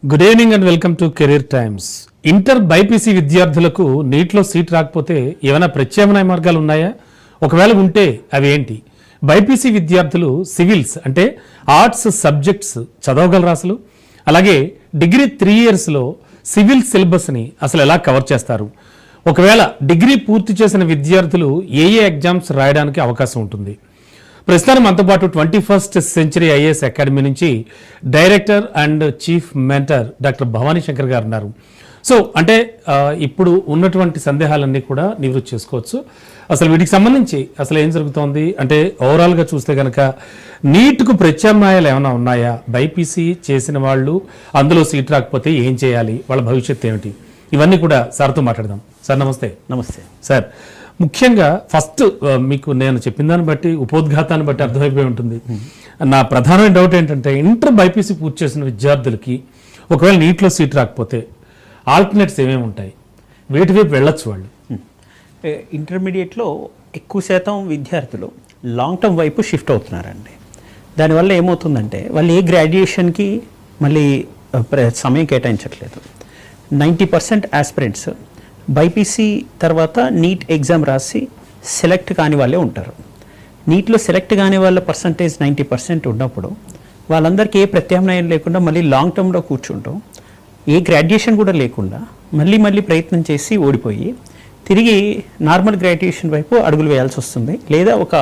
Good evening and welcome to career times. Inter BiPC విద్యార్థులకు నీట్లో seat రాకపోతే ఏమైనా ప్రత్యామ్నాయ మార్గాలు ఉన్నాయా? ఒకవేళ ఉంటే అవి ఏంటి? బైపీసీ విద్యార్థులు సివిల్స్ అంటే ఆర్ట్స్ సబ్జెక్ట్స్ చదవగలరా అసలు? అలాగే డిగ్రీ 3 yearsలో సివిల్ సిలబస్ని అసలు ఎలా కవర్ చేస్తారు? ఒకవేళ డిగ్రీ పూర్తి చేసిన విద్యార్థులు ఏ ఎగ్జామ్స్ రాయడానికి అవకాశం ఉంటుంది? ప్రస్తుతం మనతో పాటు 21st Century IAS అకాడమీ నుంచి director and chief mentor doctor Bhavani Shankar గారు ఉన్నారు. సో అంటే ఇప్పుడు ఉన్నటువంటి సందేహాలన్నీ కూడా నివృత్తి చేసుకోవచ్చు. అసలు వీటికి సంబంధించి అసలు ఏం జరుగుతోంది అంటే ఓవరాల్గా చూస్తే కనుక నీట్కు ప్రత్యామ్నాయాలు ఏమైనా ఉన్నాయా? బైపీసీ చేసిన వాళ్ళు అందులో సీట్ రాకపోతే ఏం చేయాలి? వాళ్ళ భవిష్యత్తు ఏమిటి? ఇవన్నీ కూడా సార్తో మాట్లాడదాం. సార్ నమస్తే. నమస్తే సార్. ముఖ్యంగా ఫస్ట్ మీకు నేను చెప్పిన దాన్ని బట్టి ఉపోద్ఘాతాన్ని బట్టి అర్థమైపోయి ఉంటుంది. నా ప్రధానమైన డౌట్ ఏంటంటే ఇంటర్ బైపీసీ పూర్తి చేసిన విద్యార్థులకి ఒకవేళ నీట్లో సీట్ రాకపోతే ఆల్టర్నేట్స్ ఏమేమి ఉంటాయి? వేటి వైపు వెళ్ళొచ్చు వాళ్ళు? ఇంటర్మీడియట్లో ఎక్కువ శాతం విద్యార్థులు లాంగ్ టర్మ్ వైపు షిఫ్ట్ అవుతున్నారండి. దానివల్ల ఏమవుతుందంటే వాళ్ళు ఏ గ్రాడ్యుయేషన్కి మళ్ళీ సమయం కేటాయించట్లేదు. 90% ఆస్పిరెంట్స్ బైపీసీ తర్వాత నీట్ ఎగ్జామ్ రాసి సెలెక్ట్ కాని వాళ్ళే ఉంటారు. నీట్లో సెలెక్ట్ కాని వాళ్ళ పర్సంటేజ్ 90% ఉన్నప్పుడు వాళ్ళందరికీ ఏ ప్రత్యామ్నాయం లేకుండా మళ్ళీ లాంగ్ టర్మ్లో కూర్చుంటాం, ఏ గ్రాడ్యుయేషన్ కూడా లేకుండా మళ్ళీ ప్రయత్నం చేసి ఓడిపోయి తిరిగి నార్మల్ గ్రాడ్యుయేషన్ వైపు అడుగులు వేయాల్సి వస్తుంది. లేదా ఒక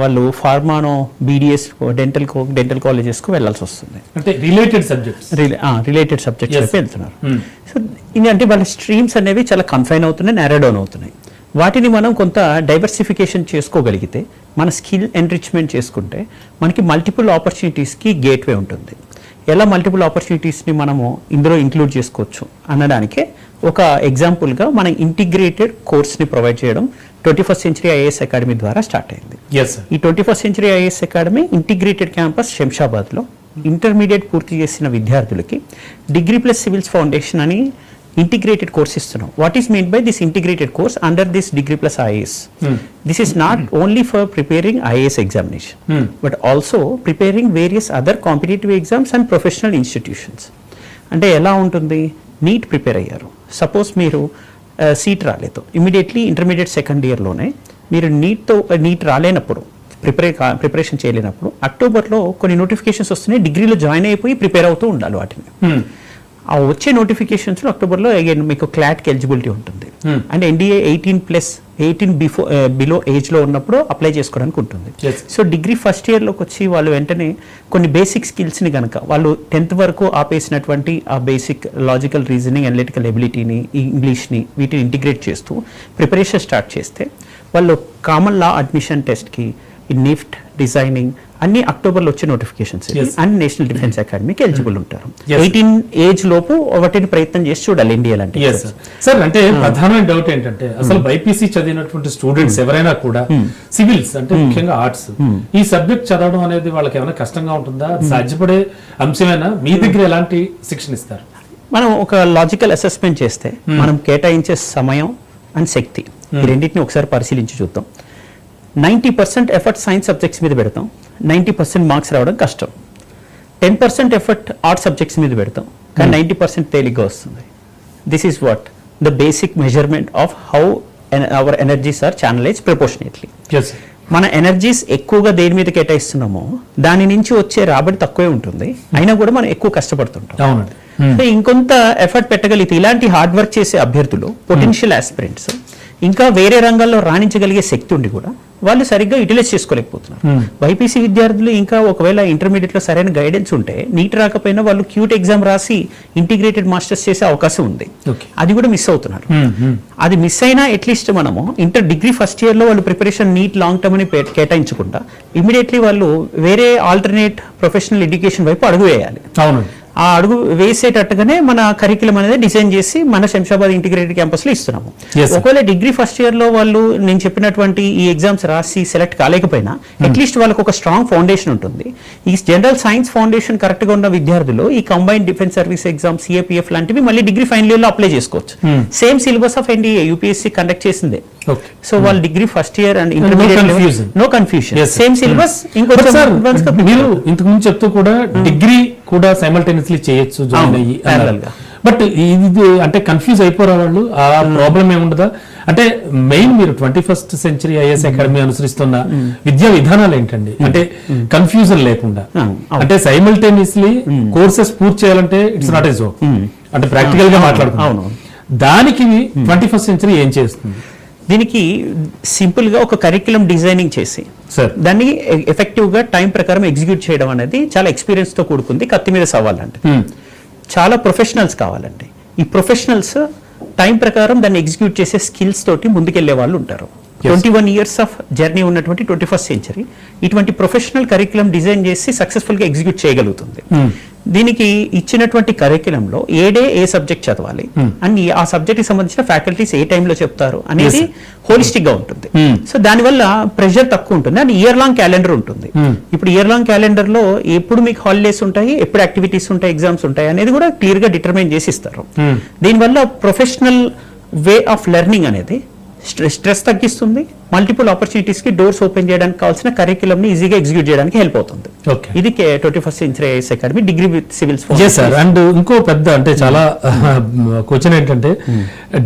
వాళ్ళు ఫార్మానో బీడిఎస్ డెంటల్ కాలేజెస్కు వెళ్ళాల్సి వస్తుంది. అంటే రిలేటెడ్ సబ్జెక్ట్స్ వైపు వెళ్తున్నారు. సో అంటే వాళ్ళ స్ట్రీమ్స్ అనేవి చాలా కన్ఫైన్ అవుతున్నాయి, నారో డౌన్ అవుతున్నాయి. వాటిని మనం కొంత డైవర్సిఫికేషన్ చేసుకోగలిగితే, మన స్కిల్ ఎన్రిచ్మెంట్ చేసుకుంటే మనకి మల్టిపుల్ ఆపర్చునిటీస్కి గేట్వే ఉంటుంది. ఎలా మల్టిపుల్ ఆపర్చునిటీస్ని మనము ఇందులో ఇంక్లూడ్ చేసుకోవచ్చు అనడానికే ఒక ఎగ్జాంపుల్గా మన ఇంటిగ్రేటెడ్ కోర్స్ని ప్రొవైడ్ చేయడం 21st Century IAS అకాడమీ ద్వారా స్టార్ట్ అయింది. ఈ 21st Century IAS academy integrated campus శంషాబాద్లో ఇంటర్మీడియట్ పూర్తి చేసిన విద్యార్థులకి డిగ్రీ ప్లస్ సివిల్స్ ఫౌండేషన్ అని ఇంటిగ్రేటెడ్ కోర్స్ ఇస్తున్నాం. What is mean by this integrated course under this degree plus IAS? This is not only for preparing IAS examination but also preparing various other competitive exams and professional institutions. అంటే ఎలా ఉంటుంది? NEET prepare అయ్యారు, suppose మీరు seat రాలేదు, immediately intermediate second ఇయర్లోనే మీరు neat రాలేనప్పుడు preparation చేయలేనప్పుడు అక్టోబర్లో కొన్ని నోటిఫికేషన్స్ వస్తున్నాయి, డిగ్రీలో జాయిన్ అయిపోయి ప్రిపేర్ అవుతూ ఉండాలి. వాటిని ఆ వచ్చే నోటిఫికేషన్స్లో అక్టోబర్లో అగైన్ మీకు క్లాట్కి ఎలిజిబిలిటీ ఉంటుంది. అండ్ NDA 18 బిలో ఏజ్లో ఉన్నప్పుడు అప్లై చేసుకోవడానికి ఉంటుంది. సో డిగ్రీ ఫస్ట్ ఇయర్లోకి వచ్చి వాళ్ళు వెంటనే కొన్ని బేసిక్ స్కిల్స్ని కనుక వాళ్ళు 10th వరకు ఆపేసినటువంటి ఆ బేసిక్ లాజికల్ రీజనింగ్, అనలిటికల్ ఎబిలిటీని, ఇంగ్లీష్ని వీటిని ఇంటిగ్రేట్ చేస్తూ ప్రిపరేషన్ స్టార్ట్ చేస్తే వాళ్ళు కామన్ లా అడ్మిషన్ టెస్ట్కి, నిఫ్ట్, డిజైనింగ్ అన్ని అక్టోబర్లో వచ్చే నోటిఫికేషన్స్ అండ్ నేషనల్ డిఫెన్స్ అకాడమీకి ఎలిజిబుల్ ఉంటారు. 18 ఏజ్ లోపు వాటిని ప్రయత్నం చేసి చూడాలి ఇండియా లాంటి. సార్ అంటే ప్రధానమైన డౌట్ ఏంటంటే అసలు బైపీసీ చదివినటువంటి స్టూడెంట్స్ ఎవరైనా కూడా సివిల్స్ అంటే ముఖ్యంగా ఆర్ట్స్ ఈ సబ్జెక్ట్ చదవడం అనేది వాళ్ళకి ఏమైనా కష్టంగా ఉంటుందా? సాధ్యపడే అంశమేనా? మీ దగ్గర ఎలాంటి శిక్షణ ఇస్తారు? మనం ఒక లాజికల్ అసెస్మెంట్ చేస్తే మనం కేటాయించే సమయం అండ్ శక్తి ఈ రెండింటిని ఒకసారి పరిశీలించి చూద్దాం. 90% ఎఫర్ట్ సైన్స్ సబ్జెక్ట్స్ మీద పెడతాం, 90% మార్క్స్ రావడం కష్టం. 10% ఎఫర్ట్ ఆర్ట్ సబ్జెక్ట్స్ మీద పెడతాం, కానీ 90% తేలిగ్గా వస్తుంది. This is what the basic measurement of how our energies are channelise proportionately. మన ఎనర్జీస్ ఎక్కువగా దేని మీద కేటాయిస్తున్నామో దాని నుంచి వచ్చే రాబడి తక్కువే ఉంటుంది, అయినా కూడా మనం ఎక్కువ కష్టపడుతుంటాం. సో ఇంకొంత ఎఫర్ట్ పెట్టగలిగితే ఇలాంటి హార్డ్ వర్క్ చేసే అభ్యర్థులు, పొటెన్షియల్ ఆస్పిరెంట్స్, ఇంకా వేరే రంగాల్లో రాణించగలిగే శక్తి ఉండి కూడా వాళ్ళు సరిగ్గా యూటిలైజ్ చేసుకోలేకపోతున్నారు. బైపీసీ విద్యార్థులు ఇంకా ఒకవేళ ఇంటర్మీడియట్లో సరైన గైడెన్స్ ఉంటే నీట్ రాకపోయినా వాళ్ళు క్యూట్ ఎగ్జామ్ రాసి ఇంటిగ్రేటెడ్ మాస్టర్స్ చేసే అవకాశం ఉంది. అది కూడా మిస్ అవుతున్నారు. అది మిస్ అయినా అట్లీస్ట్ మనము డిగ్రీ ఫస్ట్ ఇయర్లో వాళ్ళు ప్రిపరేషన్ నీట్ లాంగ్ టర్మ్ అని కేటాయించకుండా ఇమీడియట్లీ వాళ్ళు వేరే ఆల్టర్నేట్ ప్రొఫెషనల్ ఎడ్యుకేషన్ వైపు అడుగు వేయాలి. ఆ అడుగు వేసేటట్టుగానే మన కరికులం అనేది డిజైన్ చేసి మన శంషాబాద్ ఇంటిగ్రేటెడ్ క్యాంపస్లో ఇస్తున్నాము. ఒకవేళ డిగ్రీ ఫస్ట్ ఇయర్లో వాళ్ళు నేను చెప్పినటువంటి ఈ ఎగ్జామ్స్ రాసి సెలెక్ట్ కాలేకపోయినా అట్లీస్ట్ వాళ్ళకి ఒక స్ట్రాంగ్ ఫౌండేషన్ ఉంటుంది. ఈ జనరల్ సైన్స్ ఫౌండేషన్ కరెక్ట్గా ఉన్న విద్యార్థులు ఈ combined defence service exam, CAPF లాంటివి మళ్ళీ డిగ్రీ ఫైనల్ ఇయర్లో అప్లై చేసుకోవచ్చు. Same syllabus of NDA UPSC conduct చేసిందే. సో వాళ్ళు degree first year and intermediate no confusion, same syllabus. మీరు ఇంతకుముందు చెప్తూ కూడా డిగ్రీ కూడా సైమల్టేనియస్లీ చేయొచ్చు జాయిన్ అవును, అయ్యి parallel గా. బట్ ఇది అంటే కన్ఫ్యూజ్ అయిపోరా వాళ్ళు, ఆ ప్రాబ్లం ఏముండదా? అంటే మెయిన్ మీరు 21st సెంచరీ ఐఎస్ అకాడమీ అనుసరిస్తున్న విద్యా విధానాలు ఏంటండి? అంటే కన్ఫ్యూజన్ లేకుండా, అంటే సైమల్టేనియస్లీ కోర్సెస్ పూర్తి చేయాలంటే ఇట్స్ నాట్ ఏ జోక్, అంటే ప్రాక్టికల్ గా మాట్లాడుతున్నాం. దానికి 21st సెంచరీ ఏం చేస్తుంది? దీనికి సింపుల్ గా ఒక కరిక్యులం డిజైనింగ్ చేసి దాన్ని ఎఫెక్టివ్ గా టైం ప్రకారం ఎగ్జిక్యూట్ చేయడం అనేది చాలా ఎక్స్పీరియన్స్ తో కూడుకుంది. కత్తి మీద సవాలంటే చాలా ప్రొఫెషనల్స్ కావాలండి. ఈ ప్రొఫెషనల్స్ టైం ప్రకారం దాన్ని ఎగ్జిక్యూట్ చేసే స్కిల్స్ తోటి ముందుకెళ్లే వాళ్ళు ఉంటారు. 21 years ఆఫ్ జర్నీ ఉన్నటువంటి 21st సెంచరీ ఇటువంటి ప్రొఫెషనల్ కరిక్యులం డిజైన్ చేసి సక్సెస్ఫుల్ గా ఎగ్జిక్యూట్ చేయగలుగుతుంది. దీనికి ఇచ్చినటువంటి కరిక్యులంలో ఏ డే ఏ సబ్జెక్ట్ చదవాలి అండ్ ఆ సబ్జెక్ట్ కి సంబంధించిన ఫ్యాకల్టీస్ ఏ టైంలో చెప్తారు అనేది హోలిస్టిక్ గా ఉంటుంది. సో దానివల్ల ప్రెషర్ తక్కువ ఉంటుంది అండ్ ఇయర్ లాంగ్ క్యాలెండర్ ఉంటుంది. ఇప్పుడు ఇయర్ లాంగ్ క్యాలెండర్ లో ఎప్పుడు మీకు హాలిడేస్ ఉంటాయి, ఎప్పుడు యాక్టివిటీస్ ఉంటాయి, ఎగ్జామ్స్ ఉంటాయి అనేది కూడా క్లియర్ గా డిటర్మైన్ చేసి ఇస్తారు. దీనివల్ల ప్రొఫెషనల్ వే ఆఫ్ లెర్నింగ్ అనేది స్ట్రెస్ తగ్గిస్తుంది, మల్టిపుల్ ఆపర్చునిటీస్ కి డోర్స్ ఓపెన్ చేయడానికి కావాల్సిన కరిక్యులం ని ఈజీగా ఎగ్జిక్యూట్ చేయడానికి హెల్ప్ అవుతుంది. ఇది 21st century IAS academy degree with civils. And ఇంకో పెద్ద అంటే చాలా క్వశ్చన్ ఏంటంటే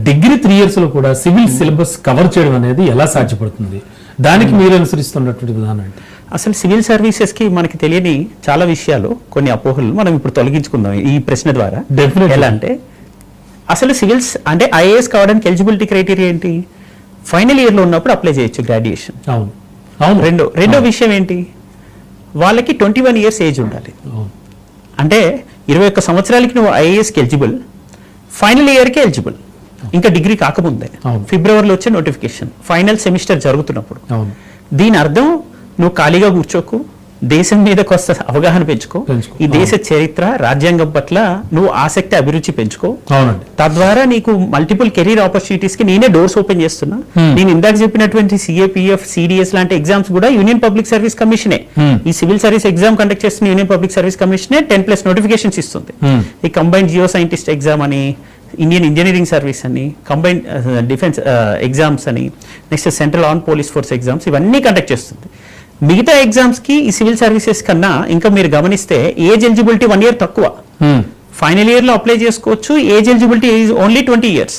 డిగ్రీ 3 years లో కూడా సివిల్ సిలబస్ కవర్ చేయడం అనేది ఎలా సాధ్యపడుతుంది? దానికి మీరు అనుసరిస్తున్నటువంటి విధానం ఏంటి? అసలు సివిల్ సర్వీసెస్ కి మనకి తెలియని చాలా విషయాలు, కొన్ని అపోహలు మనం ఇప్పుడు తొలగించుకుందాం ఈ ప్రశ్న ద్వారా. ఎలా అంటే అసలు సివిల్స్ అంటే ఐఏఎస్ కావడానికి ఎలిజిబిలిటీ క్రైటీరియా ఏంటి? ఫైనల్ ఇయర్ లో ఉన్నప్పుడు అప్లై చేయొచ్చు గ్రాడ్యుయేషన్. రెండో విషయం ఏంటి? వాళ్ళకి 21 years ఏజ్ ఉండాలి. అంటే 21 సంవత్సరాలకి నువ్వు ఐఏఎస్కి ఎలిజిబుల్, ఫైనల్ ఇయర్కి ఎలిజిబుల్, ఇంకా డిగ్రీ కాకముందే. ఫిబ్రవరిలో వచ్చే నోటిఫికేషన్ ఫైనల్ సెమిస్టర్ జరుగుతున్నప్పుడు. దీని అర్థం నువ్వు ఖాళీగా కూర్చోకు, దేశం మీద కొంత అవగాహన పెంచుకో, ఈ దేశ చరిత్ర రాజ్యాంగం పట్ల నువ్వు ఆసక్తి అభిరుచి పెంచుకో. తద్వారా నీకు మల్టిపుల్ కెరీర్ ఆపర్చునిటీస్ కి నేనే డోర్స్ ఓపెన్ చేస్తున్నా. నేను ఇందాక చెప్పినటువంటి సిఏపిఎఫ్, సిడిఎస్ లాంటి ఎగ్జామ్స్ కూడా యూనియన్ పబ్లిక్ సర్వీస్ కమిషనే, ఈ సివిల్ సర్వీస్ ఎగ్జామ్ కండక్ట్ చేస్తున్న యూనియన్ పబ్లిక్ సర్వీస్ కమిషనే 10+ నోటిఫికేషన్స్ ఇస్తుంది. ఈ కంబైన్డ్ జియో సైంటిస్ట్ ఎగ్జామ్ అని, ఇండియన్ ఇంజనీరింగ్ సర్వీస్ అని, కంబైన్డ్ డిఫెన్స్ ఎగ్జామ్స్ అని, next central on police force exams, ఇవన్నీ కండక్ట్ చేస్తుంది. మిగతా ఎగ్జామ్స్ కి ఈ సివిల్ సర్వీసెస్ కన్నా ఇంకా మీరు గమనిస్తే ఏజ్ ఎలిజిబిలిటీ 1 year తక్కువ. ఫైనల్ ఇయర్ లో అప్లై చేసుకోవచ్చు. Age eligibility is only 20 years.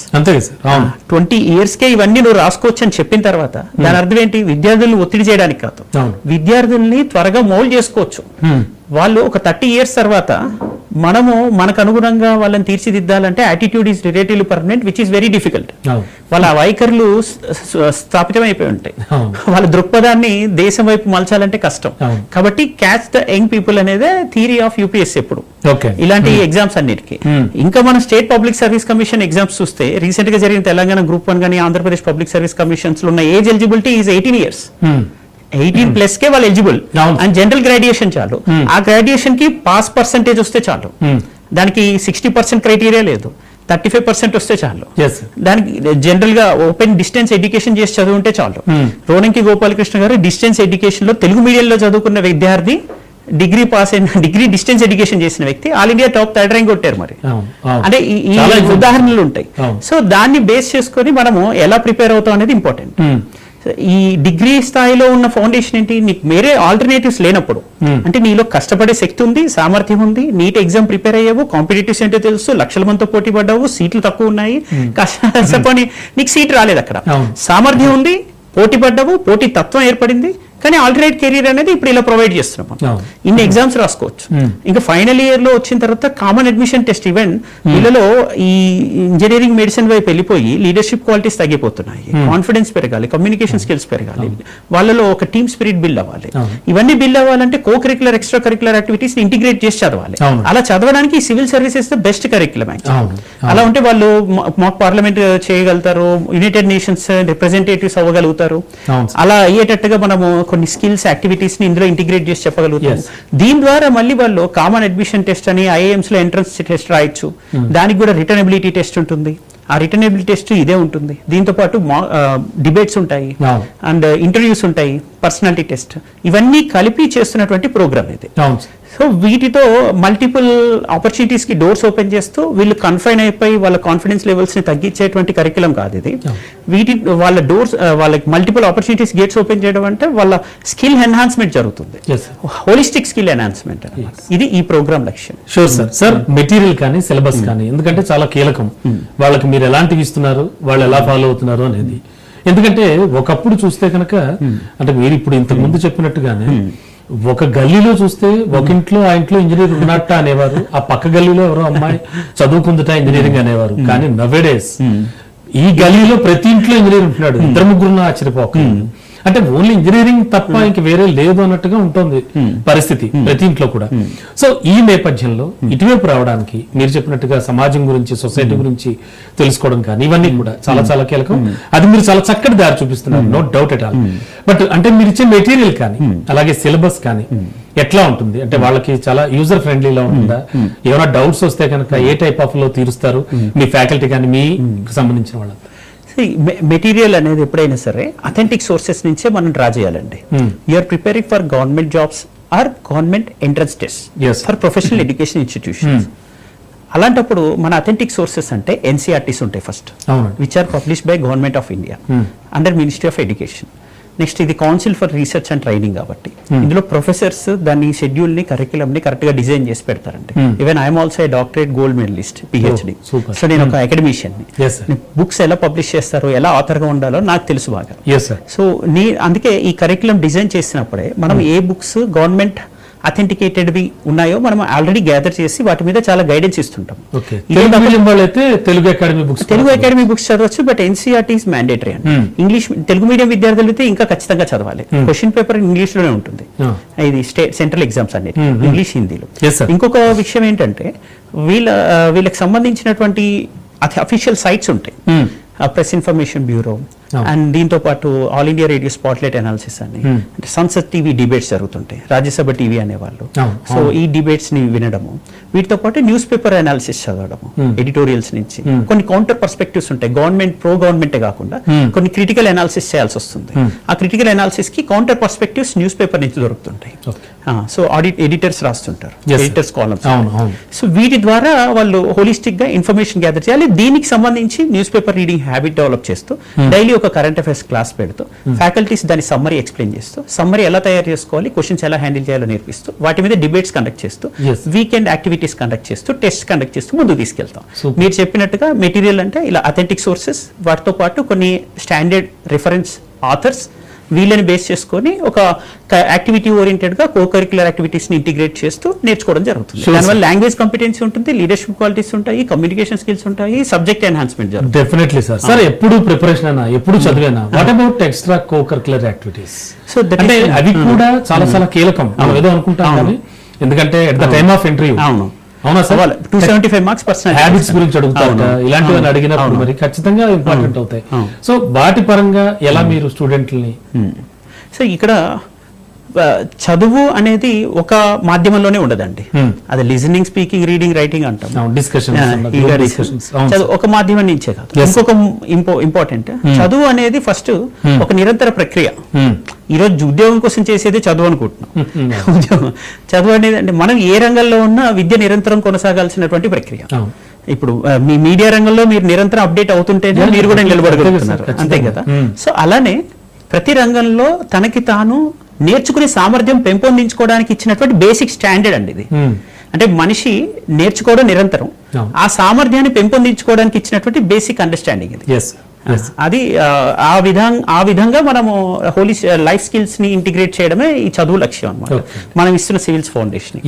20 years కే ఇవన్నీ నువ్వు రాసుకోవచ్చు అని చెప్పిన తర్వాత దాని అర్థం ఏంటి? విద్యార్థులను ఒత్తిడి చేయడానికి కాదు, విద్యార్థుల్ని త్వరగా మోల్డ్ చేసుకోవచ్చు. వాళ్ళు ఒక 30 years తర్వాత మనము మనకు అనుగుణంగా వాళ్ళని తీర్చిదిద్దాలంటే attitude is relatively permanent, which is very difficult. వాళ్ళ వైఖరులు స్థాపితమైపోయి ఉంటాయి. వాళ్ళ దృక్పథాన్ని దేశం వైపు మలచాలంటే కష్టం. కాబట్టి క్యాచ్ ద యంగ్ పీపుల్ అనేదే థియరీ ఆఫ్ యూపీఎస్సీ ఎప్పుడు ఇలాంటి ఎగ్జామ్స్ అన్నిటికీ. ఇంకా మనం state public service commission exams చూస్తే రీసెంట్ గా జరిగిన తెలంగాణ గ్రూప్ 1 కానీ ఆంధ్రప్రదేశ్ పబ్లిక్ సర్వీస్ కమిషన్స్ లో ఉన్న ఏజ్ ఎలిజిబిలిటీ ఈజ్ 18 years. 18+ కే వాళ్ళు ఎలిజిబుల్ అండ్ జనరల్ గ్రాడ్యుయేషన్ చాలు. ఆ గ్రాడ్యుయేషన్ కి పాస్ పర్సెంటేజ్ వస్తే చాలు. దానికి 60% క్రైటీరియా లేదు, 35% వస్తే చాలు. దానికి జనరల్ గా ఓపెన్ డిస్టెన్స్ ఎడ్యుకేషన్ చేసి చదువుంటే చాలు. రోనంకి గోపాలకృష్ణ గారు డిస్టెన్స్ ఎడ్యుకేషన్ లో తెలుగు మీడియంలో చదువుకున్న విద్యార్థి, డిగ్రీ పాస్ అయిన, డిగ్రీ డిస్టెన్స్ ఎడ్యుకేషన్ చేసిన వ్యక్తి all India top 3rd rank కొట్టారు. మరి అంటే ఈ ఉదాహరణలు ఉంటాయి. సో దాన్ని బేస్ చేసుకొని మనము ఎలా ప్రిపేర్ అవుతాం అనేది ఇంపార్టెంట్. ఈ డిగ్రీ స్థాయిలో ఉన్న ఫౌండేషన్ ఏంటి? నీకు వేరే ఆల్టర్నేటివ్స్ లేనప్పుడు, అంటే నీలో కష్టపడే శక్తి ఉంది, సామర్థ్యం ఉంది, నీట్ ఎగ్జామ్ ప్రిపేర్ అయ్యావు, కాంపిటేటివ్స్ ఏంటో తెలుసు, లక్షల మందితో పోటీ పడ్డావు, సీట్లు తక్కువ ఉన్నాయి, కష్టపడి నీకు సీట్ రాలేదు. అక్కడ సామర్థ్యం ఉంది, పోటీ పడ్డావు, పోటీ తత్వం ఏర్పడింది, కానీ ఆల్టర్నేట్ కెరీర్ అనేది ఇప్పుడు ఇలా ప్రొవైడ్ చేస్తున్నాం. ఇన్ని ఎగ్జామ్స్ రాసుకోవచ్చు. ఇంకా ఫైనల్ ఇయర్ లో వచ్చిన తర్వాత కామన్ అడ్మిషన్ టెస్ట్. ఈవెన్ వీళ్ళలో ఈ ఇంజనీరింగ్ మెడిసిన్ వైపు వెళ్ళిపోయి లీడర్షిప్ క్వాలిటీస్ తగ్గిపోతున్నాయి. కాన్ఫిడెన్స్ పెరగాలి, కమ్యూనికేషన్ స్కిల్స్ పెరగాలి, వాళ్ళలో ఒక టీమ్ స్పిరిట్ బిల్డ్ అవ్వాలి. ఇవన్నీ బిల్డ్ అవ్వాలంటే co curricular, extra curricular activities integrate చేసి చదవాలి. అలా చదవడానికి civil services the best curriculum. అలా ఉంటే వాళ్ళు మాక్ పార్లమెంట్ చేయగలుగుతారు, యునైటెడ్ నేషన్స్ రిప్రజెంటేటివ్స్ అవ్వగలుగుతారు. అలా అయ్యేటట్టుగా మనము కొన్ని స్కిల్స్, యాక్టివిటీస్ ని ఇందులో ఇంటిగ్రేట్ చేసి చెప్పగలుగుతాం. దీని ద్వారా మళ్ళీ వాళ్ళు కామన్ అడ్మిషన్ టెస్ట్ అని ఐఐఎమ్స్ లో ఎంట్రన్స్ టెస్ట్ రాయొచ్చు. దానికి కూడా రిటర్న్ ఎబిలిటీ టెస్ట్ ఉంటుంది. ఆ రిటర్న్ ఎబిలిటీ టెస్ట్ ఇదే ఉంటుంది. దీంతో పాటు డిబేట్స్ ఉంటాయి అండ్ ఇంటర్వ్యూస్ ఉంటాయి, పర్సనాలిటీ టెస్ట్, ఇవన్నీ కలిపి చేస్తున్నటువంటి ప్రోగ్రామ్ ఇది. సో వీటితో మల్టిపుల్ ఆపర్చునిటీస్ కి డోర్స్ ఓపెన్ చేస్తూ వీళ్ళు కన్ఫైన్ అయిపోయి వాళ్ళ కాన్ఫిడెన్స్ లెవెల్స్ ని తగ్గించేటువంటి కరికులం కాదు ఇది. వాళ్ళ డోర్స్ వాళ్ళకి మల్టిపుల్ ఆపర్చునిటీస్ గేట్స్ ఓపెన్ చేయడం అంటే వాళ్ళ స్కిల్ ఎన్హాన్స్మెంట్ జరుగుతుంది, హోలిస్టిక్ స్కిల్ ఎన్హాన్స్మెంట్. ఇది ఈ ప్రోగ్రామ్ లక్ష్యం. Sure sir. సార్ మెటీరియల్ కానీ సిలబస్ కానీ ఎందుకంటే చాలా కీలకం, వాళ్ళకి మీరు ఎలాంటివి ఇస్తున్నారు, వాళ్ళు ఎలా ఫాలో అవుతున్నారు అనేది. ఎందుకంటే ఒకప్పుడు చూస్తే కనుక అంటే మీరు ఇప్పుడు ఇంతకు ముందు చెప్పినట్టుగానే ఒక గల్లీలో చూస్తే ఒక ఇంట్లో ఆ ఇంట్లో ఇంజనీర్ ఉన్నట్ట అనేవారు, ఆ పక్క గల్లీలో ఎవరో అమ్మాయి చదువుకుందట ఇంజనీరింగ్ అనేవారు. కానీ నవేడేస్ ఈ గల్లీలో ప్రతి ఇంట్లో ఇంజనీర్ ఉంటున్నాడు, ఇద్దరు ముగ్గురున్న ఆశ్చర్యపోక. అంటే ఓన్లీ ఇంజనీరింగ్ తప్ప ఇంక వేరే లేదు అన్నట్టుగా ఉంటుంది పరిస్థితి ప్రతి ఇంట్లో కూడా. సో ఈ నేపథ్యంలో ఇటువైపు రావడానికి మీరు చెప్పినట్టుగా సమాజం గురించి, సొసైటీ గురించి తెలుసుకోవడం కానీ ఇవన్నీ కూడా చాలా చాలా కీలకం. అది మీరు చాలా చక్కటి దారి చూపిస్తున్నారు, no doubt at all. But అంటే మీరు ఇచ్చే మెటీరియల్ కానీ అలాగే సిలబస్ కానీ ఎట్లా ఉంటుంది అంటే వాళ్ళకి చాలా యూజర్ ఫ్రెండ్లీలా ఉంటుందా? ఏమైనా డౌట్స్ వస్తే కనుక ఏ టైప్ ఆఫ్ లో తీరుస్తారు మీ ఫ్యాకల్టీ కానీ మీకు సంబంధించిన వాళ్ళ? మెటీరియల్ అనేది ఎప్పుడైనా సరే అథెంటిక్ సోర్సెస్ నుంచే మనం డ్రా చేయాలండి. You are preparing for government jobs or government entrance test for professional education institutions. అలాంటప్పుడు మన అథెంటిక్ సోర్సెస్ అంటే ఎన్సీఆర్టీస్ ఉంటాయి first, which are published by government of India under ministry of education. Next ఇది council for research and training కాబట్టి ఇందులో professors దాని schedule ని curriculum ని కరెక్ట్ గా డిజైన్ చేసి పెడతారండి. Even I'm also a doctorate gold medallist PhD. So నేను ఒక అకాడమిషియన్ ని. బుక్స్ ఎలా పబ్లిష్ చేస్తారో, ఎలా ఆథర్ గా ఉండాలో నాకు తెలుసు బాగా. సో అందుకే ఈ కరికులం డిజైన్ చేసినప్పుడే మనం ఏ బుక్స్ గవర్నమెంట్ అథెంటికేటెడ్వి ఉన్నాయో మనం ఆల్రెడీ గ్యాదర్ చేసి వాటి మీద చాలా గైడెన్స్ ఇస్తుంటాం. తెలుగు అకాడమీ బుక్స్ చదవచ్చు, బట్ ఎన్సీఆర్టీ ఇస్ మ్యాండేటరీ అండి. ఇంగ్లీష్ తెలుగు మీడియం విద్యార్థులు అయితే ఇంకా ఖచ్చితంగా చదవాలి. క్వశ్చన్ పేపర్ ఇంగ్లీష్ లోనే ఉంటుంది. ఇది స్టేట్ సెంట్రల్ ఎగ్జామ్స్ అన్ని ఇంగ్లీష్, హిందీలో. ఇంకొక విషయం ఏంటంటే వీళ్ళకి సంబంధించినటువంటి అఫీషియల్ సైట్స్ ఉంటాయి, ప్రెస్ ఇన్ఫర్మేషన్ బ్యూరో అండ్ దీంతో పాటు all India radio spotlight analysis అని, అంటే సంసద్ టీవీ డిబేట్స్ జరుగుతుంటాయి, రాజ్యసభ టీవీ అనేవాళ్ళు. సో ఈ డిబేట్స్ ని వినడము, వీటితో పాటు న్యూస్ పేపర్ అనాలిసిస్ చదవడము, ఎడిటోరియల్స్ నుంచి కొన్ని కౌంటర్ పర్స్పెక్టివ్స్ ఉంటాయి. గవర్నమెంట్ ప్రో గవర్నమెంటే కాకుండా కొన్ని క్రిటికల్ అనాలిసిస్ చేయాల్సి వస్తుంది. ఆ క్రిటికల్ అనాలిసిస్ కి కౌంటర్ పర్స్పెక్టివ్స్ న్యూస్ పేపర్ నుంచి దొరుకుతుంటాయి. సో ఎడిటర్స్ రాస్తుంటారు, ఎడిటర్స్ కాలమ్స్. సో వీటి ద్వారా వాళ్ళు హోలిస్టిక్ గా ఇన్ఫర్మేషన్ గ్యాదర్ చేయాలి. దీనికి సంబంధించి news paper reading habit develop చేస్తూ డైలీ ఒక కరెంట్ అఫైర్స్ క్లాస్ పెడుతూ ఫ్యాకల్టీస్ దాని సమ్మరీ ఎక్స్ప్లెయిన్ చేస్తూ, సమ్మరీ ఎలా తయారు చేసుకోవాలి, క్వశ్చన్స్ ఎలా హ్యాండిల్ చేయాలో నేర్పిస్తూ, వాటి మీద డిబేట్స్ కండక్ట్ చేస్తూ, వీకెండ్ యాక్టివిటీస్ కండక్ట్ చేస్తూ, టెస్ట్ కండక్ట్ చేస్తూ ముందుకు తీసుకెళ్తాం. మీరు చెప్పినట్టుగా మెటీరియల్ అంటే ఇలా అథెంటిక్ సోర్సెస్, వాటితో పాటు కొన్ని స్టాండర్డ్ రిఫరెన్స్ ఆథర్స్, వీళ్ళని బేస్ చేసుకొని ఒక యాక్టివిటీ ఓరియంటెడ్ గా కో కరిక్యులర్ యాక్టివిటీస్ ని ఇంటిగ్రేట్ చేస్తూ నేర్చుకోవడం జరుగుతుంది. దానివల్ల లాంగ్వేజ్ కాంపిటెన్సీ ఉంటుంది, లీడర్షిప్ క్వాలిటీస్ ఉంటాయి, కమ్యూనికేషన్ స్కిల్స్ ఉంటాయి, సబ్జెక్ట్ ఎన్హాన్స్మెంట్ జరుగుతుంది. Definitely sir. సార్ ఎప్పుడు ప్రిపరేషన్ అయినా, ఎప్పుడు చదివేనా, what about extra co curricular activities? So అంటే అవి కూడా చాలా చాలా కీలకం. మనం ఏదో అనుకుంటాం కానీ, ఎందుకంటే at the time of interview అవునా సార్ 275 మార్క్స్ పర్సనల్ హ్యాబిట్స్ గురించి అడుగుతారు, ఇలాంటివన్నీ అడిగినప్పుడు మరి ఖచ్చితంగా ఇంపార్టెంట్ అవుతాయి. సో వాటి పరంగా ఎలా మీరు స్టూడెంట్లని? సో ఇక్కడ చదువు అనేది ఒక మాధ్యమంలోనే ఉండదండి. అది లిజనింగ్, స్పీకింగ్, రీడింగ్, రైటింగ్ అంటాం. చదువు ఒక మాధ్యమం నుంచే కాదు. ఇంకొక ఇంపార్టెంట్, చదువు అనేది ఫస్ట్ ఒక నిరంతర ప్రక్రియ. ఈ రోజు ఉద్యోగం కోసం చేసేది చదువు అనుకుంటున్నాం. ఉద్యోగం చదువు అనేది అంటే మనం ఏ రంగంలో ఉన్నా విద్య నిరంతరం కొనసాగాల్సినటువంటి ప్రక్రియ. ఇప్పుడు మీ మీడియా రంగంలో మీరు నిరంతరం అప్డేట్ అవుతుంటేనే మీరు కూడా నిలబడగలుగుతున్నారు, అంతే కదా. సో అలానే ప్రతి రంగంలో తనకి తాను నేర్చుకునే సామర్థ్యం పెంపొందించుకోవడానికి ఇచ్చినటువంటి బేసిక్ స్టాండర్డ్ అండి ఇది. అంటే మనిషి నేర్చుకోవడం నిరంతరం, ఆ సామర్థ్యాన్ని పెంపొందించుకోవడానికి ఇచ్చినటువంటి బేసిక్ అండర్స్టాండింగ్ ఇది. అది ఆ విధంగా మనము హోలీ లైఫ్ స్కిల్స్ ని ఇంటిగ్రేట్ చేయడమే ఈ చదువు లక్ష్యం అన్నమాట, మనం ఇస్తున్న civils foundation.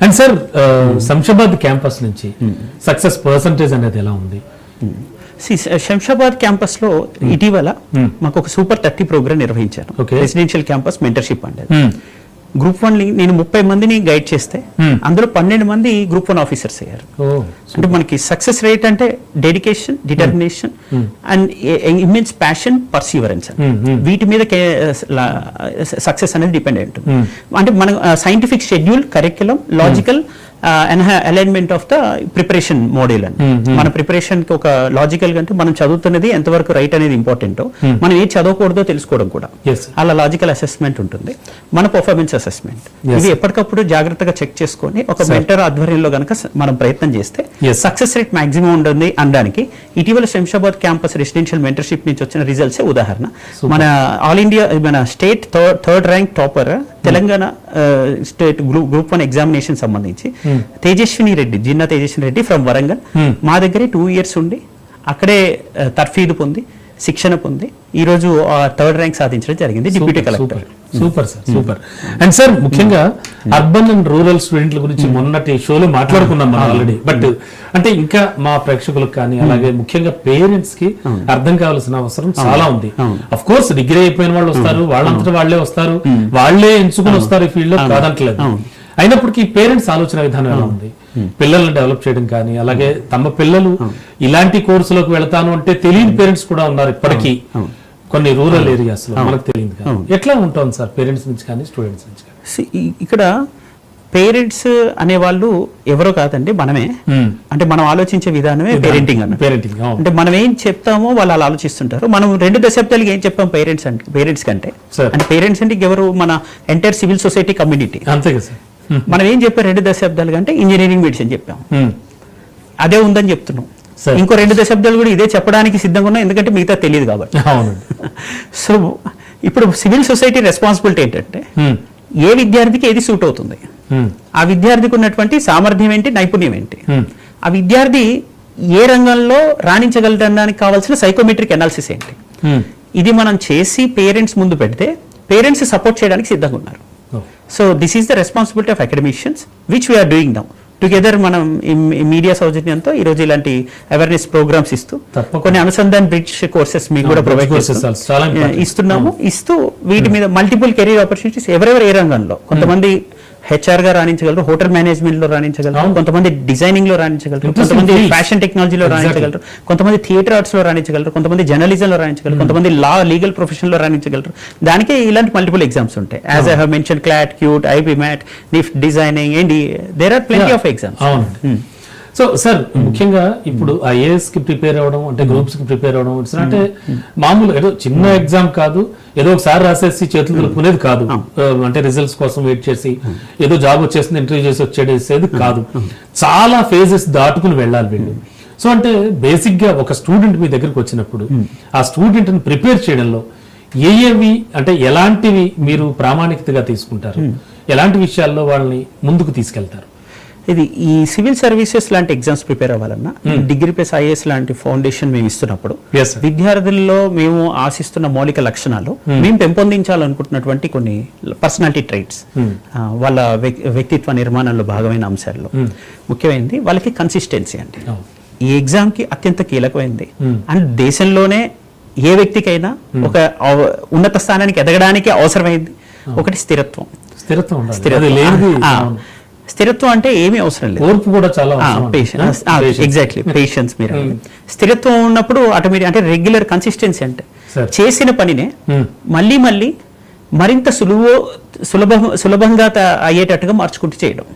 And sir Shamshabad campus నుంచి సక్సెస్ పర్సంటేజ్ అనేది ఎలా ఉంది? శంషాబాద్ క్యాంపస్ లో ఇటీవల మాకు ఒక సూపర్ 30 ప్రోగ్రామ్ నిర్వహించాను. రెసిడెన్షియల్ క్యాంపస్ మెంటర్షిప్ అంటే గ్రూప్ 1 నేను 30 మందిని గైడ్ చేస్తే అందులో 12 మంది గ్రూప్ 1 ఆఫీసర్స్ అయ్యారు. అంటే మనకి సక్సెస్ రేట్ అంటే dedication, determination and immense passion, perseverance, వీటి మీద సక్సెస్ అనేది డిపెండ్ అయి ఉంటుంది. అంటే మన scientific schedule, curriculum, logical alignment of the preparation module అని. మన ప్రిపరేషన్ కి ఒక లాజికల్ గా అంటే మనం చదువుతున్నది ఎంతవరకు రైట్ అనేది ఇంపార్టెంట్, మనం ఏది చదవకూడదో తెలుసుకోవడం కూడా. అలా లాజికల్ అసెస్మెంట్ ఉంటుంది. మన పర్ఫార్మెన్స్ అసెస్మెంట్, ఇవి ఎప్పటికప్పుడు జాగ్రత్తగా చెక్ చేసుకొని ఒక మెంటర్ ఆధ్వర్యంలో కనుక మనం ప్రయత్నం చేస్తే సక్సెస్ రేట్ మాక్సిమం ఉంటుంది అనడానికి ఇటీవల శంషాబాద్ క్యాంపస్ రెసిడెన్షియల్ మెంటర్షిప్ నుంచి వచ్చిన రిజల్ట్స్ ఉదాహరణ. మన ఆల్ ఇండియా మన state third rank topper Telangana state group 1 examination సంబంధించి తేజస్విని రెడ్డి, జిన్నా తేజస్విని రెడ్డి ఫ్రమ్ వరంగల్ మా దగ్గరే 2 years ఉండి అక్కడే తర్ఫీదు పొంది శిక్షణ పొంది ఈ రోజు 3rd ర్యాంక్ సాధించడం జరిగింది deputy collector. Super sir, super. And sir ముఖ్యంగా అర్బన్ అండ్ రూరల్ స్టూడెంట్ల గురించి మొన్నటి షోలో మాట్లాడుకున్నాం మనం ఆల్రెడీ. బట్ అంటే ఇంకా మా ప్రేక్షకులకు కానీ అలాగే ముఖ్యంగా పేరెంట్స్ కి అర్థం కావాల్సిన అవసరం చాలా ఉంది. అఫ్ కోర్స్ డిగ్రీ అయిపోయిన వాళ్ళు వస్తారు, వాళ్ళంతటా వాళ్ళే వస్తారు, వాళ్ళే ఎంచుకుని వస్తారు ఈ ఫీల్డ్ లో, కాదంటలేదు. అయినప్పటికీ పేరెంట్స్ ఆలోచన విధానం ఎలా ఉంది, పిల్లల్ని డెవలప్ చేయడం కానీ అలాగే తమ పిల్లలు ఇలాంటి కోర్సులోకి వెళ్తాను అంటే తెలియని పేరెంట్స్ కూడా ఉన్నారు ఇప్పటికీ కొన్ని రూరల్ ఏరియాస్ లో, మనకు తెలియదు. ఎట్లా ఉంటుంది సార్ పేరెంట్స్ నుంచి కానీ స్టూడెంట్స్ నుంచి కానీ? ఇక్కడ పేరెంట్స్ అనే వాళ్ళు ఎవరో కాదండి, మనమే. అంటే మనం ఆలోచించే విధానమే పేరెంటింగ్ అంటే మనం ఏం చెప్తామో వాళ్ళు అలా ఆలోచిస్తుంటారు. మనం 2 దశాబ్దాలకి ఏం చెప్పాం పేరెంట్స్ కంటే అంటే పేరెంట్స్ అంటే ఎవరు, మన ఎంటైర్ సివిల్ సొసైటీ కమ్యూనిటీ. అంతే కదా సార్. మనం ఏం చెప్పాం 2 దశాబ్దాలు కంటే ఇంజనీరింగ్ మెడిసిన్ చెప్పాం, అదే ఉందని చెప్తున్నాం. ఇంకో 2 దశాబ్దాలు కూడా ఇదే చెప్పడానికి సిద్ధంగా ఉన్నాం, ఎందుకంటే మిగతా తెలియదు కాబట్టి. సో ఇప్పుడు సివిల్ సొసైటీ రెస్పాన్సిబిలిటీ ఏంటంటే ఏ విద్యార్థికి ఏది సూట్ అవుతుంది, ఆ విద్యార్థికి ఉన్నటువంటి సామర్థ్యం ఏంటి, నైపుణ్యం ఏంటి, ఆ విద్యార్థి ఏ రంగంలో రాణించగలడానికి కావాల్సిన సైకోమెట్రిక్ అనాలిసిస్ ఏంటి, ఇది మనం చేసి పేరెంట్స్ ముందు పెడితే పేరెంట్స్ సపోర్ట్ చేయడానికి సిద్ధంగా ఉన్నారు. So this is the responsibility of academicians which we are doing now together. మనం మీడియా సౌజన్యంతో ఈ రోజు ఇలాంటి అవేర్నెస్ ప్రోగ్రామ్స్ ఇస్తూ కొన్ని అనుసంధాన బ్రిడ్జ్ కోర్సెస్ మీకు కూడా ప్రొవైడ్ ఇస్తున్నాము. ఇస్తూ వీటి మీద మల్టిపుల్ కెరీర్ ఆపర్చునిటీస్ ఎవరెవరు ఏ రంగంలో, కొంతమంది HR గా రాణించగలరు, హోటల్ మేనేజ్మెంట్ లో రాణించగలరు, కొంతమంది డిజైనింగ్ లో రాణించగలరు, కొంతమంది ఫ్యాషన్ టెక్నాలజీలో రాణించగలరు, కొంతమంది థియేటర్ ఆర్ట్స్ లో రాణించగలరు, కొంతమంది జర్నలిజం లో రాణించగలరు, కొంతమంది లీగల్ ప్రొఫెషన్ లో రాణించగలరు. దానికే ఇలాంటి మల్టిపుల్ ఎగ్జామ్స్ ఉంటాయి. As I have mention CLAT, CUET, IB-MAT, NIFT, designing and there are plenty of exams. So sir ముఖ్యంగా ఇప్పుడు IAS కి ప్రిపేర్ అవ్వడం అంటే గ్రూప్స్ కి ప్రిపేర్ అవ్వడం అంటే మామూలు ఏదో చిన్న ఎగ్జామ్ కాదు, ఏదో ఒకసారి రాసేసి చేతులు కలుపుకునేది కాదు, అంటే రిజల్ట్స్ కోసం వెయిట్ చేసి ఏదో జాబ్ వచ్చేసింది ఇంటర్వ్యూ చేసి వచ్చేది కాదు, చాలా ఫేజెస్ దాటుకుని వెళ్ళాలి వీళ్ళు. సో అంటే బేసిక్ గా ఒక స్టూడెంట్ మీ దగ్గరికి వచ్చినప్పుడు ఆ స్టూడెంట్ ని ప్రిపేర్ చేయడంలో ఏవి అంటే ఎలాంటివి మీరు ప్రామాణికతగా తీసుకుంటారు, ఎలాంటి విషయాల్లో వాళ్ళని ముందుకు తీసుకెళ్తారు? ఇది ఈ సివిల్ సర్వీసెస్ లాంటి ఎగ్జామ్స్ ప్రిపేర్ అవ్వాలన్నా డిగ్రీ ప్లస్ IAS లాంటి ఫౌండేషన్ మేము ఇస్తున్నప్పుడు విద్యార్థుల్లో మేము ఆశిస్తున్న మౌలిక లక్షణాలు, మేము పెంపొందించాలనుకుంటున్నటువంటి కొన్ని పర్సనాలిటీ ట్రైట్స్, వాళ్ళ వ్యక్తిత్వ నిర్మాణంలో భాగమైన అంశాల్లో ముఖ్యమైనది వాళ్ళకి కన్సిస్టెన్సీ అండి. ఈ ఎగ్జామ్ కి అత్యంత కీలకమైంది. అండ్ దేశంలోనే ఏ వ్యక్తికైనా ఒక ఉన్నత స్థానానికి ఎదగడానికి అవసరమైంది ఒకటి స్థిరత్వం. స్థిరత్వం అంటే ఏమీ అవసరం లేదు, ఓర్పు కూడా చాలా ఎగ్జాక్ట్లీ పేషెన్స్. మీరు స్థిరత్వం ఉన్నప్పుడు ఆటోమేటిక్ అంటే రెగ్యులర్ కన్సిస్టెన్సీ అంటే చేసిన పనినే మళ్ళీ మళ్ళీ మరింత సులభంగా అయ్యేటట్టుగా మార్చుకుంటూ చేయడం,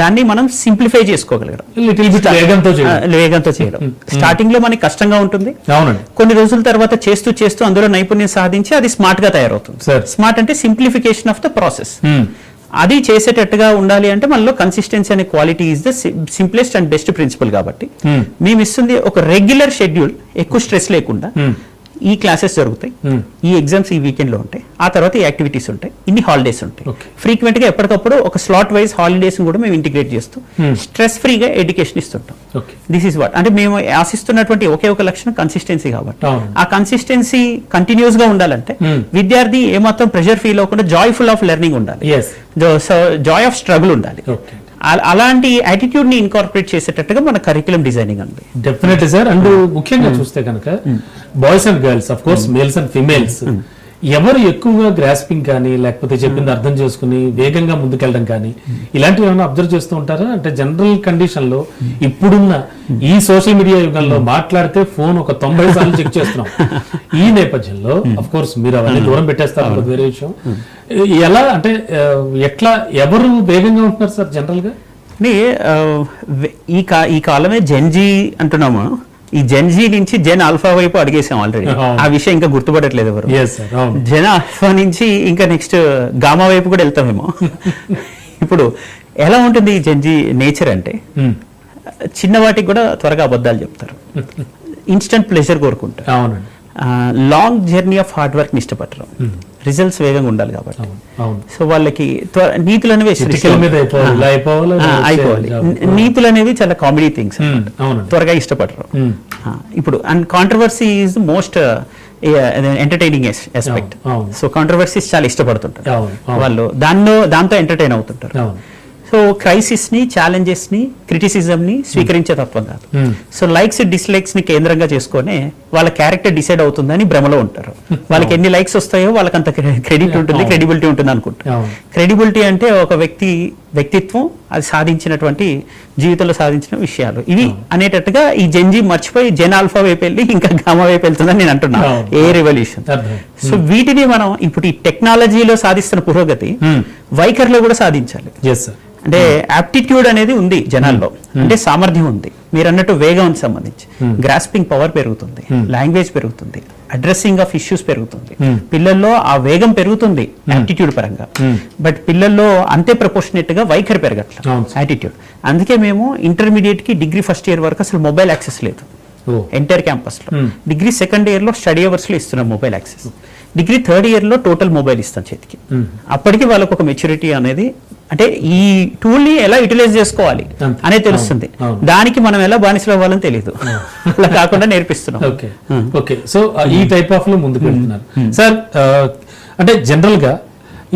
దాన్ని మనం సింప్లిఫై చేసుకోగలగడం, వేగంతో చేయడం. స్టార్టింగ్ లో మనకి కష్టంగా ఉంటుంది, కొన్ని రోజుల తర్వాత చేస్తూ చేస్తూ అందులో నైపుణ్యం సాధించి అది స్మార్ట్ గా తయారవుతుంది. స్మార్ట్ అంటే సింప్లిఫికేషన్ ఆఫ్ ద ప్రాసెస్. అది చేసేటట్టుగా ఉండాలి అంటే మనలో కన్సిస్టెన్సీ అనే quality is the simplest and best principle. కాబట్టి మేము ఇస్తుంది ఒక రెగ్యులర్ షెడ్యూల్, ఎక్కువ స్ట్రెస్ లేకుండా ఈ క్లాసెస్ జరుగుతాయి, ఈ ఎగ్జామ్స్ ఈ వీకెండ్ లో ఉంటాయి, ఆ తర్వాత ఈ యాక్టివిటీస్ ఉంటాయి, ఇన్ని హాలిడేస్ ఉంటాయి. ఫ్రీక్వెంట్ గా ఎప్పటికప్పుడు ఒక స్లాట్ వైజ్ హాలిడేస్ కూడా మేము ఇంటిగ్రేట్ చేస్తూ స్ట్రెస్ ఫ్రీగా ఎడ్యుకేషన్ ఇస్తుంటాం. దిస్ ఈస్ వాట్ అంటే మేము ఆశిస్తున్నటువంటి ఒకే ఒక లక్షణం కన్సిస్టెన్సీ. కాబట్టి ఆ కన్సిస్టెన్సీ కంటిన్యూస్ గా ఉండాలంటే విద్యార్థి ఏమాత్రం ప్రెషర్ ఫీల్ అవ్వకుండా జాయ్ఫుల్ ఆఫ్ లెర్నింగ్ ఉండాలి, జాయ్ ఆఫ్ స్ట్రగుల్ ఉండాలి. అలాంటి యాటిట్యూడ్ ని ఇన్కార్పొరేట్ చేసేటట్టుగా మన కరిక్యులం డిజైనింగ్ అండి. Definitely sir. అండ్ ముఖ్యంగా చూస్తే కనుక boys and girls, of course males and females, ఎవరు ఎక్కువగా గ్రాస్పింగ్ కానీ లేకపోతే చెప్పింది అర్థం చేసుకుని వేగంగా ముందుకెళ్ళడం కానీ ఇలాంటివి ఏమైనా అబ్జర్వ్ చేస్తూ ఉంటారా? అంటే జనరల్ కండిషన్ లో ఇప్పుడున్న ఈ సోషల్ మీడియా యుగంలో మాట్లాడితే ఫోన్ ఒక 90 సార్లు చెక్ చేస్తున్నాం. ఈ నేపథ్యంలో అఫ్ కోర్స్ మీరు అవన్నీ దూరం పెట్టేస్తారు, వేరే విషయం. ఎలా అంటే ఎట్లా ఎవరు వేగంగా ఉంటున్నారు సార్ జనరల్ గా? కానీ ఈ కాలమే జెన్జీ అంటున్నాము, ఈ జెన్జీ నుంచి జెన్ ఆల్ఫా వైపు అడిగేసాం ఆల్రెడీ. ఆ విషయం ఇంకా గుర్తుపడట్లేదు ఎవరు. జెన్ ఆల్ఫా నుంచి ఇంకా నెక్స్ట్ గామా వైపు కూడా వెళ్తామేమో. ఇప్పుడు ఎలా ఉంటుంది ఈ జెన్జీ నేచర్ అంటే, చిన్న వాటికి కూడా త్వరగా అబద్ధాలు చెప్తారు, ఇన్స్టెంట్ ప్లెజర్ కోరుకుంటారు, long journey of hard work ని ఇష్టపడరు, రిజల్ట్స్ వేగంగా ఉండాలి కాబట్టి. సో వాళ్ళకి నీతులు అనేవి అయిపోవాలి, నీతులు అనేవి చాలా కామెడీ థింగ్స్, త్వరగా ఇష్టపడరు. ఇప్పుడు and controversy is most entertaining aspect. So controversies చాలా ఇష్టపడుతుంటారు వాళ్ళు, దాంతో ఎంటర్టైన్ అవుతుంటారు. సో క్రైసిస్ ని, ఛాలెంజెస్ ని, క్రిటిసిజం ని స్వీకరించే తత్వం కాదు. సో లైక్స్ డిస్లైక్స్ ని కేంద్రంగా చేసుకొని వాళ్ళ క్యారెక్టర్ డిసైడ్ అవుతుందని భ్రమలో ఉంటారు. వాళ్ళకి ఎన్ని లైక్స్ వస్తాయో వాళ్ళకి అంత క్రెడిట్ ఉంటుంది, క్రెడిబిలిటీ ఉంటుంది అనుకుంటారు. క్రెడిబిలిటీ అంటే ఒక వ్యక్తిత్వం, అది సాధించినటువంటి జీవితంలో సాధించిన విషయాలు ఇవి అనేటట్టుగా ఈ జెన్జీ మర్చిపోయి జెన్ ఆల్ఫా వైపు వెళ్ళి ఇంకా గామా వైపు వెళ్తుందని నేను అంటున్నాను. ఏ రెవల్యూషన్. సో వీటిని మనం ఇప్పుడు ఈ టెక్నాలజీలో సాధిస్తున్న పురోగతి వైఖరిలో కూడా సాధించాలి. అంటే యాప్టిట్యూడ్ అనేది ఉంది జనాల్లో, అంటే సామర్థ్యం ఉంది. మీరు అన్నట్టు వేగం సంబంధించి గ్రాస్పింగ్ పవర్ పెరుగుతుంది, లాంగ్వేజ్ పెరుగుతుంది, అడ్రస్సింగ్ ఆఫ్ ఇష్యూస్ పెరుగుతుంది. పిల్లల్లో ఆ వేగం పెరుగుతుంది యాప్టిట్యూడ్ పరంగా, బట్ పిల్లల్లో అంతే ప్రపోర్షనేట్ గా వైఖరి పెరగట్లేదు, యాటిట్యూడ్. అందుకే మేము ఇంటర్మీడియట్ కి డిగ్రీ ఫస్ట్ ఇయర్ వరకు అసలు మొబైల్ యాక్సెస్ లేదు ఎంటైర్ క్యాంపస్ లో. డిగ్రీ సెకండ్ ఇయర్ లో స్టడీ అవర్స్ లో ఇస్తున్నాం mobile access. Degree third year లో టోటల్ మొబైల్ ఇస్తాం చేతికి. అప్పటికి వాళ్ళకు ఒక మెచ్యూరిటీ అనేది, అంటే ఈ టూల్ ని ఎలా యూటిలైజ్ చేసుకోవాలి అనేది తెలుస్తుంది. దానికి మనం ఎలా బానిసలు అవ్వాలని తెలియదు, అలా కాకుండా నేర్పిస్తున్నాం. ఓకే, సో ఈ టైప్ ఆఫ్ లో ముందుకు వెళ్తున్నారు సార్. అంటే జనరల్ గా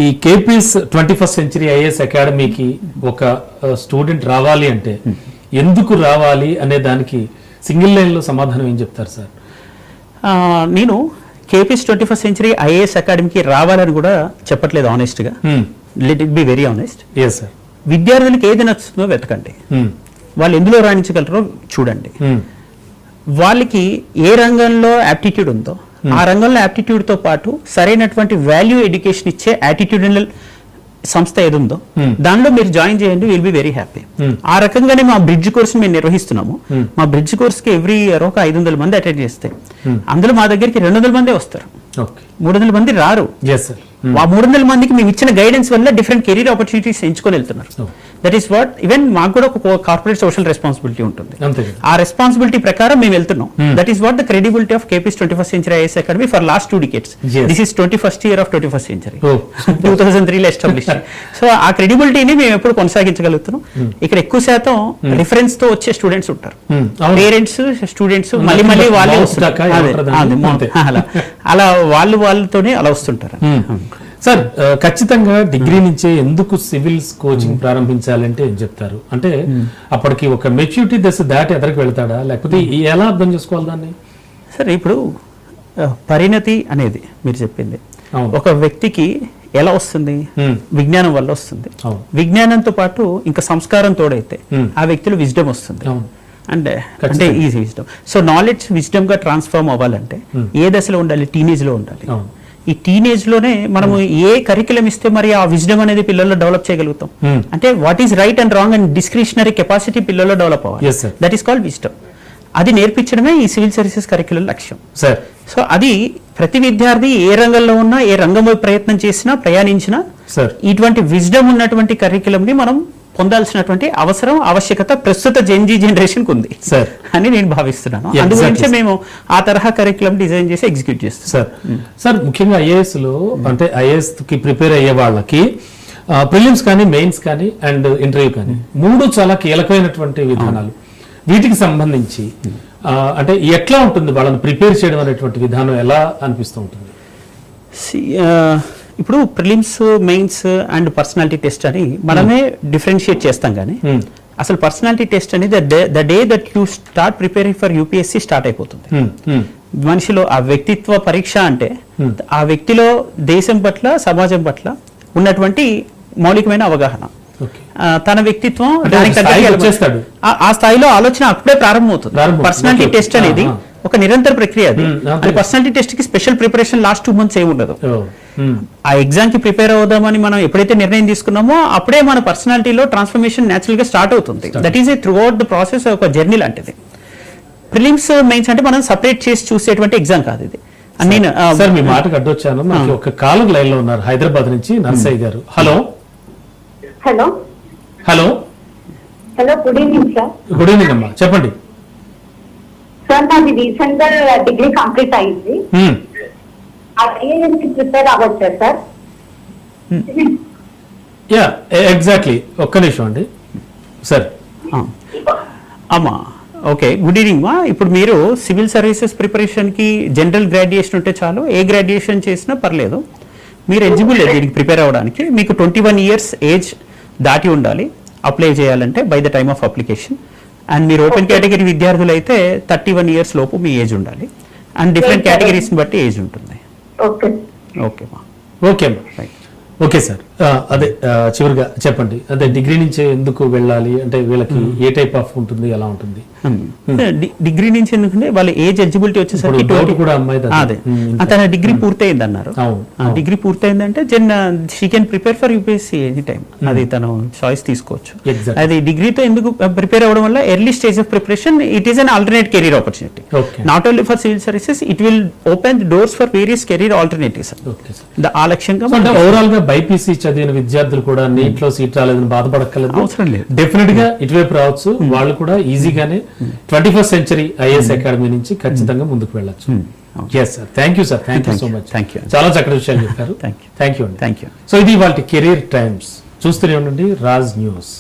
ఈ కేపీఎస్ 21st సెంచరీ ఐఏఎస్ అకాడమీకి ఒక స్టూడెంట్ రావాలి అంటే ఎందుకు రావాలి అనే దానికి సింగిల్ లైన్ లో సమాధానం ఏం చెప్తారు సార్? నేను కేపీఎస్ 21st సెంచరీ ఐఏఎస్ అకాడమీకి రావాలని కూడా చెప్పట్లేదు, ఆనెస్ట్ గా. Let it be very honest. విద్యార్థులకు ఏది నచ్చుతుందో వెతకండి, వాళ్ళు ఎందులో రాణించగలరో చూడండి. వాళ్ళకి ఏ రంగంలో యాప్టిట్యూడ్ ఉందో ఆ రంగంలో యాప్టిట్యూడ్ తో పాటు సరైనటువంటి వాల్యూ ఎడ్యుకేషన్ ఇచ్చే యాటిట్యూడినల్ సంస్థ ఏది ఉందో దానిలో మీరు జాయిన్ చేయండి, విల్ బి వెరీ హ్యాపీ. ఆ రకంగానే మా బ్రిడ్జ్ కోర్స్ మేము నిర్వహిస్తున్నాము. మా బ్రిడ్జ్ కోర్స్ కి ఎవ్రీ ఇయర్ ఒక 500 మంది అటెండ్ చేస్తే అందులో మా దగ్గరికి 200 మందే వస్తారు, 300 మంది రారు. ఆ 300 మందికి మేము ఇచ్చిన గైడెన్స్ వల్ల డిఫరెంట్ కెరీర్ ఆపర్చునిటీస్ ఎంచుకొని వెళ్తున్నారు. దట్ ఈస్ వాట్, ఈవెన్ మాకు కూడా ఒక కార్పొరేట్ సోషల్ రెస్పాన్సిబిలిటీ ఉంటుంది. ఆ రెస్పాన్సిబిలిటీ ప్రకారం మేము వెళ్తున్నాం. That is what the credibility of KPS 21st century IAS academy for last 2 decades. This is 21st year of 21st century. 2003 లో ఎస్టాబ్లిష్. సో ఆ క్రెడిబిలిటీని మేము ఎప్పుడు కొనసాగించగలుగుతున్నాం. ఇక్కడ ఎక్కువ శాతం రిఫరెన్స్ తో వచ్చే స్టూడెంట్స్ ఉంటారు, పేరెంట్స్, స్టూడెంట్స్, మళ్ళీ వాళ్ళే అలా వాళ్ళతోనే అలా వస్తుంటారు. సార్ ఖచ్చితంగా డిగ్రీ నుంచే ఎందుకు సివిల్స్ కోచింగ్ ప్రారంభించాలంటే ఏం చెప్తారు? అంటే అప్పటికి ఒక మెచ్యూరిటీ దశ దాటి ఎదరికి వెళ్తాడా, లేకపోతే ఎలా అర్థం చేసుకోవాలి దాన్ని? సరే, ఇప్పుడు పరిణతి అనేది మీరు చెప్పింది ఒక వ్యక్తికి ఎలా వస్తుంది? విజ్ఞానం వల్ల వస్తుంది. విజ్ఞానంతో పాటు ఇంకా సంస్కారం తోడైతే ఆ వ్యక్తిలో విజ్డమ్ వస్తుంది. అంటే easy wisdom. So knowledge wisdom గా ట్రాన్స్ఫార్మ్ అవ్వాలంటే ఏ దశలో ఉండాలి? టీనేజ్ లో ఉండాలి. ఈ టీనేజ్ లోనే మనము ఏ కరికులం ఇస్తే మరి ఆ విజ్డమ్ అనేది పిల్లల్లో డెవలప్ చేయగలుగుతాం. అంటే what is right and wrong and discretionary capacity పిల్లల్లో డెవలప్ అవ్వాలి. That is called wisdom. అది నేర్పించడమే ఈ సివిల్ సర్వీసెస్ కరికులం లక్ష్యం. సో అది ప్రతి విద్యార్థి ఏ రంగంలో ఉన్నా, ఏ రంగంలో ప్రయత్నం చేసినా, ప్రయాణించినా ఇటువంటి విజ్డమ్ ఉన్నటువంటి కరికులం ని మనం పొందాల్సినటువంటి అవసరం, ఆవశ్యకత ప్రస్తుత జెన్జీ జనరేషన్ కు ఉంది అని నేను భావిస్తున్నాను. అందుగురించే మేము ఆ తరహా కరికులం డిజైన్ చేసి ఎగ్జిక్యూట్ చేస్తాం. సార్ ముఖ్యంగా ఐఏఎస్ లో, అంటే ఐఏఎస్ కి ప్రిపేర్ అయ్యే వాళ్ళకి ప్రిలిమ్స్ కానీ, మెయిన్స్ కానీ అండ్ ఇంటర్వ్యూ కానీ 3 చాలా కీలకమైనటువంటి విధానాలు. వీటికి సంబంధించి అంటే ఎట్లా ఉంటుంది వాళ్ళని ప్రిపేర్ చేయడం అనేటువంటి విధానం ఎలా అనిపిస్తూ ఉంటుంది? ఇప్పుడు prelims, mains and personality test అని మనమే డిఫరెన్షియేట్ చేస్తాం, కానీ అసలు పర్సనాలిటీ టెస్ట్ అనేది the day that you start preparing for UPSC start అయిపోతుంది. మనిషిలో ఆ వ్యక్తిత్వ పరీక్ష అంటే ఆ వ్యక్తిలో దేశం పట్ల, సమాజం పట్ల ఉన్నటువంటి మౌలికమైన అవగాహన, తన వ్యక్తిత్వం, ఆ స్థాయిలో ఆలోచన అప్పుడే ప్రారంభమవుతుంది. పర్సనాలిటీ టెస్ట్ అనేది ఒక నిరంతర ప్రక్రియ అది. అంతే. అది పర్సనాలిటీ టెస్ట్ కి స్పెషల్ ప్రిపరేషన్ లాస్ట్ 2 months ఏమి ఉండదు. ఓ, ఉమ్, ఆ ఎగ్జామ్ కి ప్రిపేర్ అవుదామని మనం ఎప్పుడైతే నిర్ణయం తీసుకున్నామో అప్పుడే మన పర్సనాలిటీలో ట్రాన్స్ఫర్మేషన్ న్యాచురల్ గా స్టార్ట్ అవుతుంది. That is a through out the process ఒక జర్నీ లాంటిది. ప్రిలిమ్స్ మెయిన్స్ అంటే మనం సపరేట్ చేసి చూసేటువంటి ఎగ్జామ్ కాదు ఇది. నేను సార్ మీ మాటకు అడ్డొచ్చాను. మనకి ఒక కాలర్ లైన్ లో ఉన్నారు హైదరాబాద్ నుంచి నర్సయ్య గారు. Hello hello hello hello good evening sir. Good evening అమ్మా, చెప్పండి. సార్ నాది రీసెంట్ గా డిగ్రీ కంప్లీట్ అయింది. ఉమ్, ఐఏఎస్ కి ప్రిపేర్ అవ్వచ్చా సార్? యా ఎగ్జాక్ట్లీ, ఒక్క నిమిషం అండి సార్. అమ్మా ఓకే, గుడ్ ఈవినింగ్ మా. ఇప్పుడు మీరు సివిల్ సర్వీసెస్ ప్రిపరేషన్కి జనరల్ గ్రాడ్యుయేషన్ ఉంటే చాలు, ఏ గ్రాడ్యుయేషన్ చేసినా పర్లేదు. మీరు ఎలిజిబుల్ దీనికి ప్రిపేర్ అవ్వడానికి. మీకు 21 years ఏజ్ దాటి ఉండాలి అప్లై చేయాలంటే by the time of application. And మీరు ఓపెన్ కేటగిరీ విద్యార్థులు అయితే 31 years లోపు మీ ఏజ్ ఉండాలి. అండ్ డిఫరెంట్ కేటగిరీస్ని బట్టి ఏజ్ ఉంటుంది. ఓకే ఓకే మా, ఓకే అమ్మా, రైట్. Okay sir. అదే చివరిగా చెప్పండి, అదే డిగ్రీ నుంచే ఎందుకు వెళ్ళాలి అంటే వీళ్ళకి ఏ టైప్ ఆఫ్ ఉంటుంది, ఎలా ఉంటుంది? డిగ్రీ నుంచి ఎందుకంటే వాళ్ళ ఏజ్ ఎలిజిబిలిటీ వచ్చేసరికి ఇప్పుడు డౌట్ కూడా అమ్మాయిది అదే. అదే తన డిగ్రీ పూర్తయింది అన్నారు. అవును. డిగ్రీ పూర్తయిందంటే she can prepare for UPSC any time. అది తను చాయిస్ తీసుకోవచ్చు. Exactly. అది డిగ్రీతో ఎందుకు ప్రిపేర్ అవ్వడం వల్ల early stage of preparation it is an alternate career opportunity. Okay. Not only for civil services, it will open doors for various career alternatives. Okay sir. ఆ లక్ష్యంగా అంటే ఓవరాల్ గా బైపీసీ చదివిన విద్యార్థులు కూడా నీట్ లో సీట్ రాలేదని బాధపడక్కర్లేదు. అవసరం లేదు. డెఫినెట్ గా ఇటువైపు రావచ్చు. వాళ్ళు కూడా ఈజీగానే 21st century ఐఏఎస్ అకాడమీ నుంచి ఖచ్చితంగా ముందుకు వెళ్ళొచ్చు. Yes sir, thank you sir, thank you so much. Thank you. చాలా చక్కటి విషయాలు చెప్పారు. Thank you. థ్యాంక్ యూ అండి. Thank you. సో ఇది వాళ్ళ కెరీర్ టైమ్స్. చూస్తూనే ఉండండి రాజ్ న్యూస్.